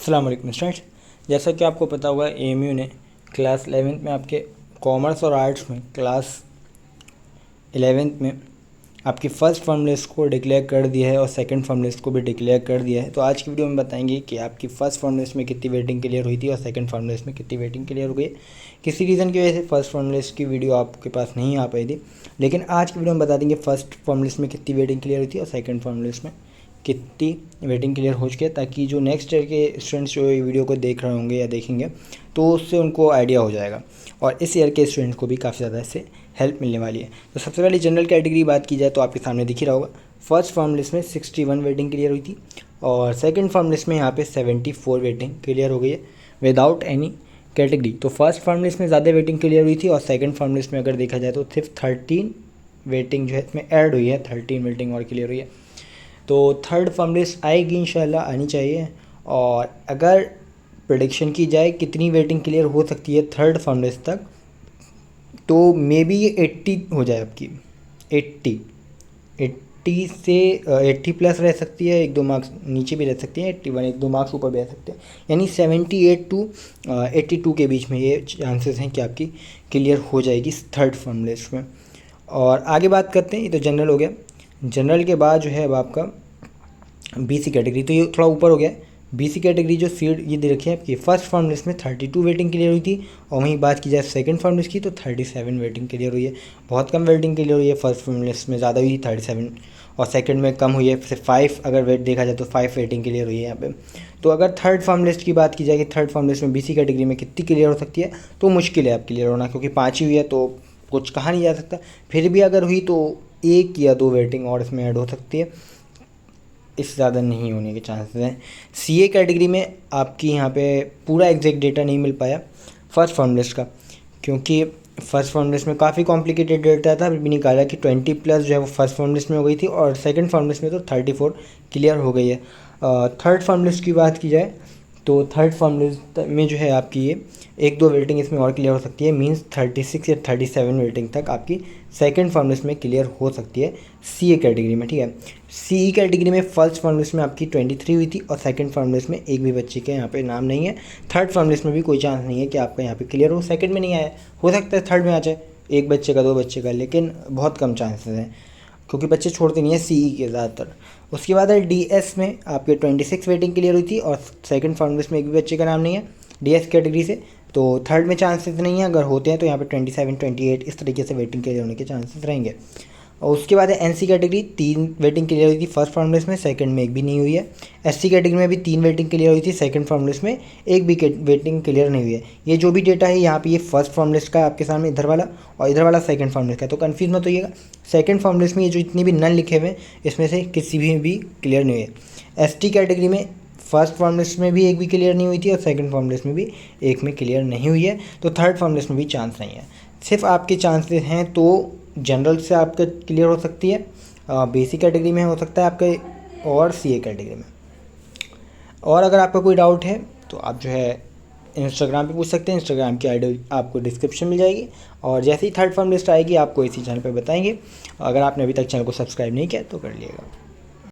अस्सलाम वालेकुम स्टूडेंट्स। जैसा कि आपको पता होगा एएमयू ने क्लास 11th में आपके कॉमर्स और आर्ट्स में क्लास 11th में आपकी फ़र्स्ट फॉर्म लिस्ट को डिक्लेयर कर दिया है और सेकंड फॉर्म लिस्ट को भी डिक्लेयर कर दिया है। तो आज की वीडियो में बताएंगे कि आपकी फ़र्स्ट फॉर्म लिस्ट में कितनी वेटिंग क्लियर हुई थी और सेकंड फॉर्म लिस्ट में कितनी वेटिंग क्लियर हो गई। किसी रीज़न की वजह से फर्स्ट फॉर्म लिस्ट की वीडियो आपके पास नहीं आ पाई थी, लेकिन आज की वीडियो में बता देंगे फर्स्ट फॉर्म लिस्ट में कितनी वेटिंग क्लियर हुई थी और सेकंड फॉर्म लिस्ट में कितनी वेटिंग क्लियर हो चुकी है, ताकि जो नेक्स्ट ईयर के स्टूडेंट्स जो ये वीडियो को देख रहे होंगे या देखेंगे तो उससे उनको आइडिया हो जाएगा और इस ईयर के स्टूडेंट्स को भी काफ़ी ज़्यादा इससे हेल्प मिलने वाली है। तो सबसे पहले जनरल कैटेगरी बात की जाए तो आपके सामने दिख ही रहा होगा। फर्स्ट फॉर्म लिस्ट में 61 वेटिंग क्लियर हुई थी और सेकंड फॉर्म लिस्ट में यहाँ पे 74 वेटिंग क्लियर हो गई है विदाउट एनी कैटेगरी। तो फर्स्ट फॉर्म लिस्ट में ज़्यादा वेटिंग क्लियर हुई थी और सेकंड फॉर्म लिस्ट में अगर देखा जाए तो सिर्फ 13 वेटिंग जो है इसमें ऐड हुई है, 13 वेटिंग और क्लियर हुई है। तो थर्ड फॉर्म लिस्ट आएगी इंशाल्लाह, आनी चाहिए। और अगर प्रेडिक्शन की जाए कितनी वेटिंग क्लियर हो सकती है थर्ड फॉर्म लिस्ट तक, तो मे बी ये 80 हो जाए आपकी। 80 से 80 प्लस रह सकती है, 1-2 मार्क्स नीचे भी रह सकती है, 81 1-2 मार्क्स ऊपर भी रह सकते हैं, यानी 78 टू 82 के बीच में ये चांसेस हैं कि आपकी क्लियर हो जाएगी थर्ड फॉर्म लिस्ट में। और आगे बात करते हैं, ये तो जनरल हो गया। जनरल के बाद जो है अब आपका बीसी कैटेगरी, तो ये थोड़ा ऊपर हो गया। बीसी कैटेगरी जो सीट ये दे रखी है आपकी फर्स्ट फॉर्म लिस्ट में 32 वेटिंग क्लियर हुई थी और वहीं बात की जाए सेकंड फॉर्म लिस्ट की तो 37 वेटिंग क्लियर हुई है। बहुत कम वेटिंग क्लियर हुई है, फर्स्ट फॉर्म लिस्ट में ज़्यादा हुई 37 और सेकंड में कम हुई है, सिर्फ 5 अगर वेट देखा जाए तो 5 वेटिंग क्लियर हुई है यहाँ पे। तो अगर थर्ड फॉर्म लिस्ट की बात की जाए कि थर्ड फॉर्म लिस्ट में बीसी कैटेगरी में कितनी क्लियर हो सकती है, तो मुश्किल है आप क्लियर होना, क्योंकि 5 ही हुई है तो कुछ कहा नहीं जा सकता। फिर भी अगर हुई तो 1 या 2 वेटिंग और इसमें ऐड हो सकती है, इससे ज़्यादा नहीं होने के चांसेस हैं। सीए कैटेगरी में आपकी यहाँ पे पूरा एग्जैक्ट डेटा नहीं मिल पाया फर्स्ट फॉर्म लिस्ट का, क्योंकि फर्स्ट फॉर्म लिस्ट में काफ़ी कॉम्प्लिकेटेड डेटा था, फिर भी निकाला कि 20 प्लस जो है वो फर्स्ट फॉर्म लिस्ट में हो गई थी और सेकंड फॉर्म लिस्ट में तो 34 क्लियर हो गई है। थर्ड फॉर्म लिस्ट की बात की जाए तो थर्ड फॉर्म लिस्ट में जो है आपकी ये 1-2 वेटिंग इसमें और क्लियर हो सकती है, मींस 36 या 37 वेटिंग तक आपकी सेकंड फॉर्म लिस्ट में क्लियर हो सकती है सीए कैटेगरी में। ठीक है, सीई कैटेगरी में फर्स्ट फॉर्म लिस्ट में आपकी 23 हुई थी और सेकंड फॉर्म लिस्ट में एक भी बच्चे के यहाँ पे नाम नहीं है। थर्ड फॉर्म लिस्ट में भी कोई चांस नहीं है कि आपका यहाँ पे क्लियर हो, सेकंड में नहीं आया, हो सकता है थर्ड में आ जाए, एक बच्चे का 2 बच्चे का, लेकिन बहुत कम चांसेस हैं क्योंकि बच्चे छोड़ते नहीं हैं सीई के ज़्यादातर। उसके बाद है डीएस में आपके 26 वेटिंग क्लियर हुई थी और सेकंड फॉर्म लिस्ट में एक भी बच्चे का नाम नहीं है डीएस कैटेगरी से, तो थर्ड में चांसेस नहीं है। अगर होते हैं तो यहाँ पे 27 28 इस तरीके से वेटिंग क्लियर होने के चांसेस रहेंगे। और उसके बाद है एनसी कैटेगरी, 3 वेटिंग क्लियर हुई थी फर्स्ट फॉर्म लिस्ट में, सेकंड में एक भी नहीं हुई है। एससी कैटेगरी में भी 3 वेटिंग क्लियर हुई थी, सेकंड फॉर्म लिस्ट में एक भी वेटिंग क्लियर नहीं हुई है। ये जो भी डेटा है यहाँ पे ये फर्स्ट फॉर्म लिस्ट का आपके सामने इधर वाला और इधर वाला सेकंड फॉर्म लिस्ट का, तो कन्फ्यूज मत होइएगा। सेकंड फॉर्म लिस्ट में ये जो इतनी भी नन लिखे हुए हैं इसमें से किसी भी क्लियर नहीं हुई है। एसटी कैटेगरी में फर्स्ट फॉर्म लिस्ट में भी एक भी क्लियर नहीं हुई थी और सेकंड फॉर्म लिस्ट में भी एक में क्लियर नहीं हुई है, तो थर्ड फॉर्म लिस्ट में भी चांस नहीं है। सिर्फ आपके चांसेस हैं तो जनरल से आपका क्लियर हो सकती है, बेसिक कैटेगरी में हो सकता है आपके और सीए कैटेगरी में। और अगर आपका कोई डाउट है तो आप जो है इंस्टाग्राम पे पूछ सकते हैं, इंस्टाग्राम की आईडी आपको डिस्क्रिप्शन मिल जाएगी और जैसे ही थर्ड फॉर्म लिस्ट आएगी आपको इसी चैनल पे बताएंगे। अगर आपने अभी तक चैनल को सब्सक्राइब नहीं किया तो कर लिएगा।